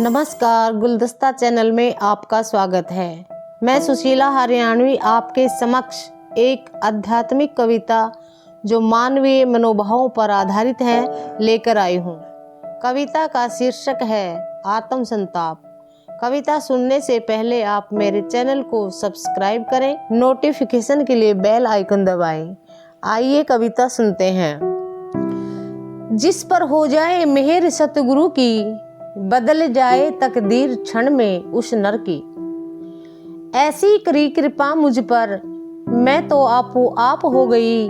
नमस्कार, गुलदस्ता चैनल में आपका स्वागत है। मैं सुशीला हरियाणवी आपके समक्ष एक आध्यात्मिक कविता जो मानवीय मनोभावों पर आधारित है लेकर आई हूँ। कविता का शीर्षक है आत्म संताप। कविता सुनने से पहले आप मेरे चैनल को सब्सक्राइब करें, नोटिफिकेशन के लिए बेल आइकन दबाएं। आइए कविता सुनते हैं। जिस पर हो जाए मेहर सतगुरु की, बदल जाए तकदीर क्षण में उस नर की। ऐसी करी कृपा मुझ पर, मैं तो आपो आप हो गई।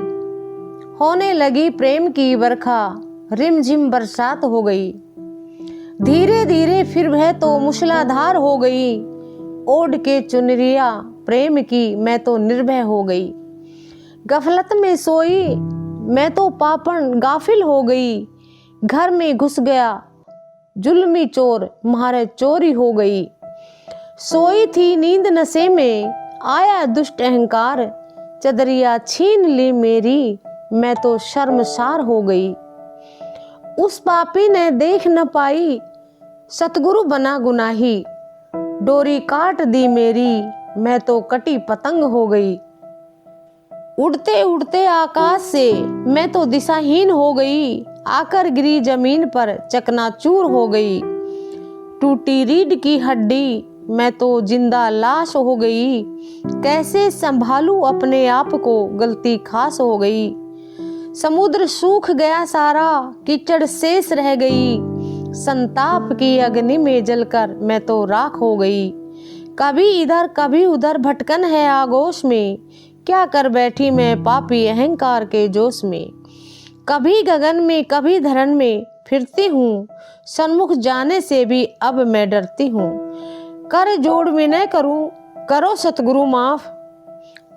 होने लगी प्रेम की बरखा, रिमझिम बरसात हो गई। धीरे धीरे फिर वह तो मूसलाधार हो गई। ओढ़ के चुनरिया प्रेम की मैं तो निर्भय हो गई। गफलत में सोई मैं तो पापन गाफिल हो गई। घर में घुस गया जुल्मी चोर, मारे चोरी हो गई। सोई थी नींद नशे में, आया दुष्ट अहंकार। चदरिया छीन ली मेरी, मैं तो शर्मसार हो गई। उस पापी ने देख न पाई, सतगुरु बना गुनाही। डोरी काट दी मेरी, मैं तो कटी पतंग हो गई। उड़ते उड़ते आकाश से मैं तो दिशाहीन हो गई। आकर गिरी जमीन पर चकनाचूर हो गई। टूटी रीढ़ की हड्डी मैं तो जिंदा लाश हो गई। कैसे संभालूं अपने आप को, गलती खास हो गई। समुद्र सूख गया सारा, कीचड़ शेष रह गई। संताप की अग्नि में जलकर मैं तो राख हो गई। कभी इधर कभी उधर भटकन है आगोश में, क्या कर बैठी मैं पापी अहंकार के जोश में। कभी गगन में कभी धरन में फिरती हूँ, सन्मुख जाने से भी अब मैं डरती हूँ। कर जोड़ विनय करूँ, करो सतगुरु माफ।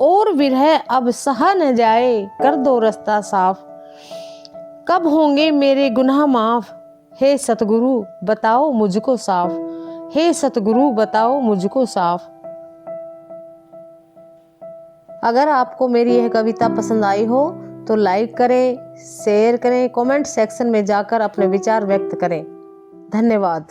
और विरह अब सहा न जाए, कर दो रास्ता साफ। कब होंगे मेरे गुनाह माफ, हे सतगुरु बताओ मुझको साफ। हे सतगुरु बताओ मुझको साफ। अगर आपको मेरी यह कविता पसंद आई हो तो लाइक करें, शेयर करें, कमेंट सेक्शन में जाकर अपने विचार व्यक्त करें। धन्यवाद।